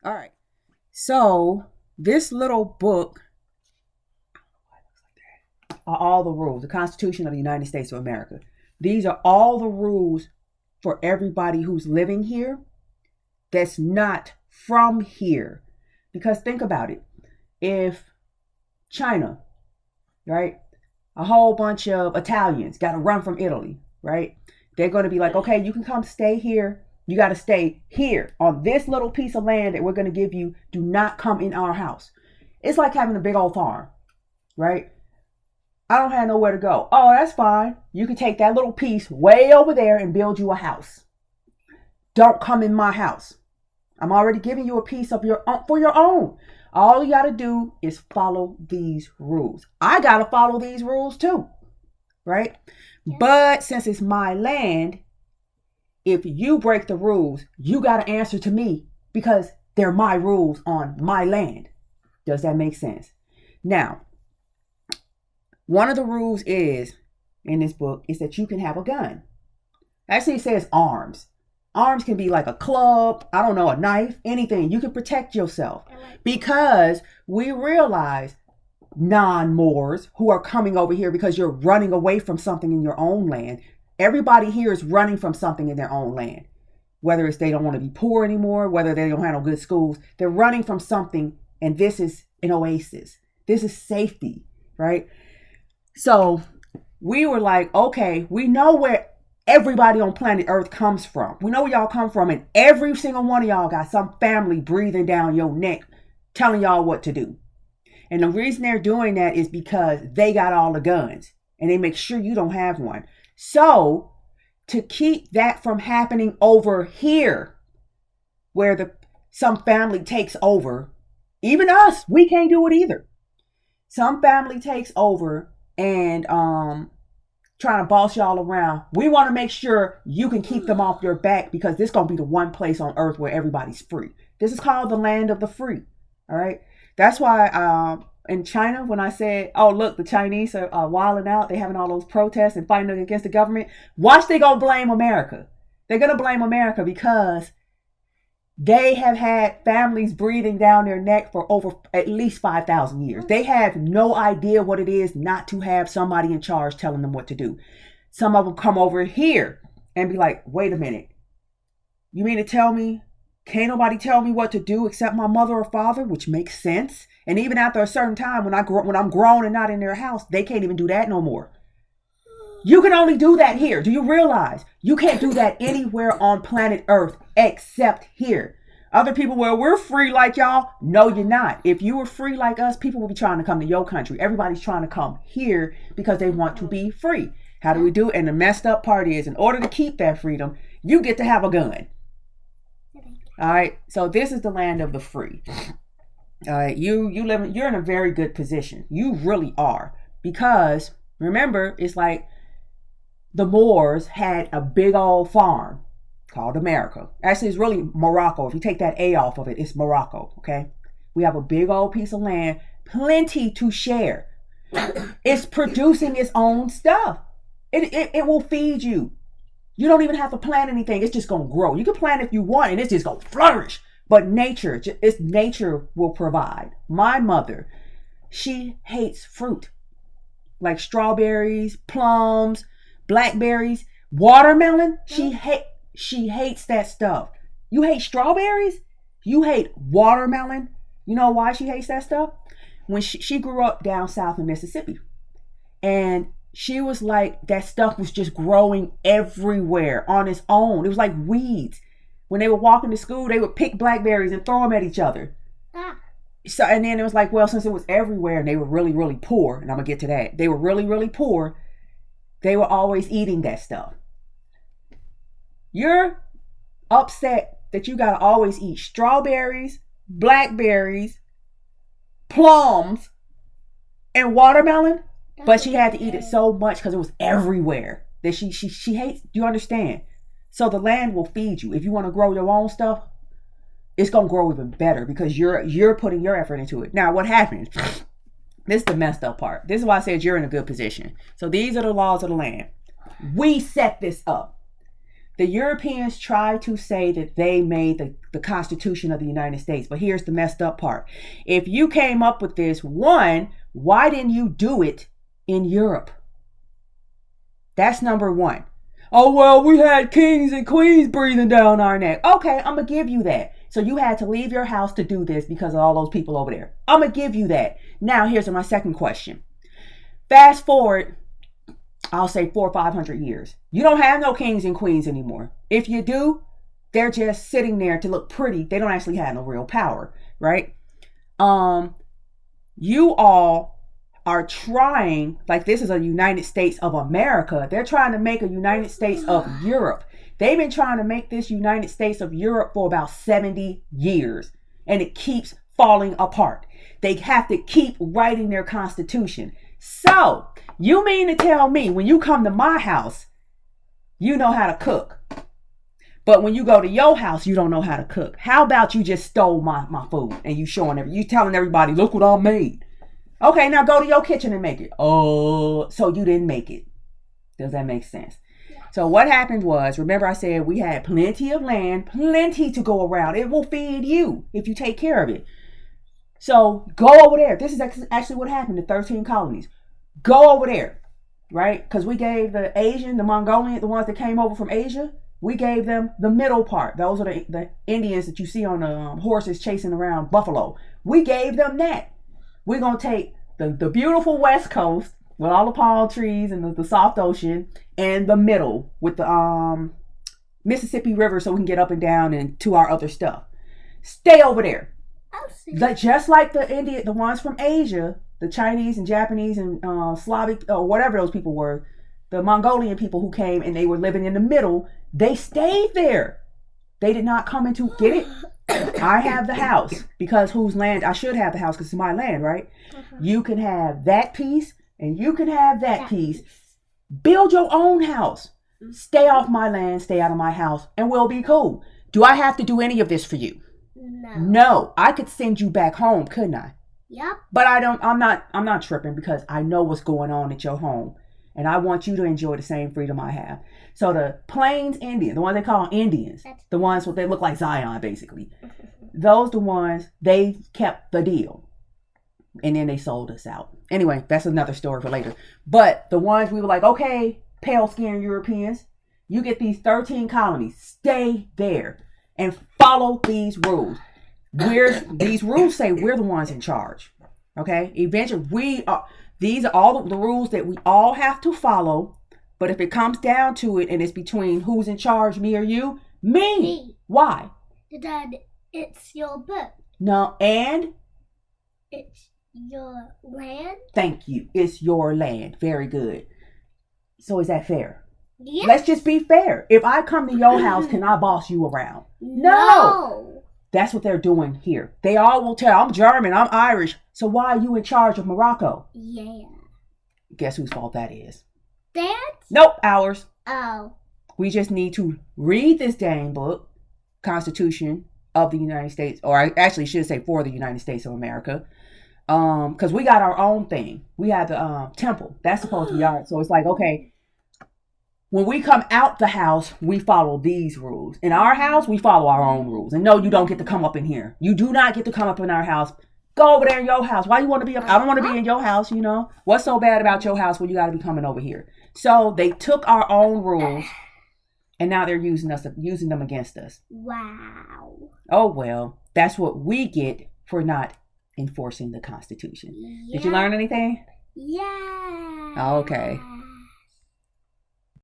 All right. So this little book are all the rules. The Constitution of the United States of America. These are all the rules for everybody who's living here that's not from here. Because think about it. If China, right, a whole bunch of Italians got to run from Italy, right? They're going to be like, okay, you can come stay here. You got to stay here on this little piece of land that we're going to give you. Do not come in our house. It's like having a big old farm, right? I don't have nowhere to go. Oh, that's fine. You can take that little piece way over there and build you a house. Don't come in my house. I'm already giving you a piece of your own for your own. All you got to do is follow these rules. I got to follow these rules too, right? Yeah. But since it's my land, if you break the rules, you got to answer to me because they're my rules on my land. Does that make sense? Now, one of the rules is in this book is that you can have a gun. Actually, it says arms. Arms can be like a club, I don't know, a knife, anything. You can protect yourself because we realize non-Moors who are coming over here because you're running away from something in your own land. Everybody here is running from something in their own land. Whether it's they don't want to be poor anymore, whether they don't have no good schools, they're running from something, and this is an oasis. This is safety, right? So we were like, okay, we know where everybody on planet Earth comes from. We know where y'all come from, and every single one of y'all got some family breathing down your neck, telling y'all what to do. And the reason they're doing that is because they got all the guns, and they make sure you don't have one. So to keep that from happening over here, where some family takes over, even us, we can't do it either. Some family takes over and trying to boss y'all around. We want to make sure you can keep them off your back because this is going to be the one place on earth where everybody's free. This is called the land of the free. All right. That's why in China, when I said, oh, look, the Chinese are wilding out. They're having all those protests and fighting against the government. Watch, they going to blame America. They're going to blame America because they have had families breathing down their neck for over at least 5,000 years. They have no idea what it is not to have somebody in charge telling them what to do. Some of them come over here and be like, wait a minute. You mean to tell me can't nobody tell me what to do except my mother or father, which makes sense. And even after a certain time, when I'm grown and not in their house, they can't even do that no more. You can only do that here. Do you realize you can't do that anywhere on planet Earth except here? Other people, well, we're free like y'all. No, you're not. If you were free like us, people will be trying to come to your country. Everybody's trying to come here because they want to be free. How do we do it? And the messed up part is, in order to keep that freedom, you get to have a gun. All right. So this is the land of the free. All right. You're in a very good position. You really are. Because remember, it's like the Moors had a big old farm called America. Actually, it's really Morocco. If you take that A off of it, it's Morocco. Okay. We have a big old piece of land, plenty to share. It's producing its own stuff. It will feed you. You don't even have to plant anything. It's just going to grow. You can plant if you want and it's just going to flourish. But nature will provide. My mother, she hates fruit. Like strawberries, plums, blackberries, watermelon. She hates that stuff. You hate strawberries? You hate watermelon? You know why she hates that stuff? When she grew up down south in Mississippi. And she was like, that stuff was just growing everywhere on its own. It was like weeds. When they were walking to school, they would pick blackberries and throw them at each other. So, and then it was like, well, since it was everywhere and they were really, really poor, and I'm going to get to that. They were really, really poor. They were always eating that stuff. You're upset that you got to always eat strawberries, blackberries, plums, and watermelon. But she had to eat it so much because it was everywhere that she hates. You understand? So the land will feed you. If you want to grow your own stuff, it's going to grow even better because you're putting your effort into it. Now, what happens? This is the messed up part. This is why I said you're in a good position. So these are the laws of the land. We set this up. The Europeans try to say that they made the Constitution of the United States. But here's the messed up part. If you came up with this, one, why didn't you do it in Europe? That's number one. Oh, well, we had kings and queens breathing down our neck. Okay, I'm going to give you that. So you had to leave your house to do this because of all those people over there. I'm going to give you that. Now, here's my second question. Fast forward, I'll say 400 or 500 years. You don't have no kings and queens anymore. If you do, they're just sitting there to look pretty. They don't actually have no real power, right? You all are trying, like this is a United States of America. They're trying to make a United States of Europe. They've been trying to make this United States of Europe for about 70 years. And it keeps falling apart. They have to keep writing their constitution. So, you mean to tell me when you come to my house, you know how to cook. But when you go to your house, you don't know how to cook. How about you just stole my food and you telling everybody, look what I made. Okay, now go to your kitchen and make it. Oh, so you didn't make it. Does that make sense? So what happened was, remember I said we had plenty of land, plenty to go around. It will feed you if you take care of it. So go over there. This is actually what happened to 13 colonies. Go over there, right? Because we gave the Asian, the Mongolian, the ones that came over from Asia, we gave them the middle part. Those are the Indians that you see on the horses chasing around buffalo. We gave them that. We're going to take the beautiful West Coast with all the palm trees and the soft ocean and the middle with the Mississippi River so we can get up and down and to our other stuff. Stay over there. Just like the ones from Asia, the Chinese and Japanese and Slavic or whatever those people were, the Mongolian people who came and they were living in the middle, they stayed there. They did not come into, get it? I have the house because whose land? I should have the house because it's my land, right? You can have that piece and you can have that piece. Build your own house. Stay off my land, stay out of my house, and we'll be cool. Do I have to do any of this for you? No. I could send you back home, couldn't I? Yep. But I'm not tripping because I know what's going on at your home. And I want you to enjoy the same freedom I have. So the Plains Indians, the ones they call Indians, the ones what they look like Zion, basically. Those the ones, they kept the deal. And then they sold us out. Anyway, that's another story for later. But the ones we were like, okay, pale-skinned Europeans, you get these 13 colonies. Stay there and follow these rules. These rules say we're the ones in charge. Okay? Eventually, these are all the rules that we all have to follow. But if it comes down to it and it's between who's in charge, me or you, me. Why? Dad, it's your book. No, and? It's your land. Thank you. It's your land. Very good. So is that fair? Yes. Let's just be fair. If I come to your house, can I boss you around? No. That's what they're doing here. They all will tell, I'm German, I'm Irish. So why are you in charge of Morocco? Yeah. Guess whose fault that is? Dad's? Nope, ours. Oh. We just need to read this dang book, Constitution of the United States, or I actually should say for the United States of America. Because we got our own thing. We have the temple. That's supposed to be ours. So it's like, okay, when we come out the house, we follow these rules. In our house, we follow our own rules. And no, you don't get to come up in here. You do not get to come up in our house. Go over there in your house. Why you want to be up? I don't want to be in your house, you know. What's so bad about your house when you got to be coming over here? So they took our own rules and now they're using them against us. Wow. Oh, well, that's what we get for not enforcing the Constitution. Yeah. Did you learn anything? Yeah. Okay.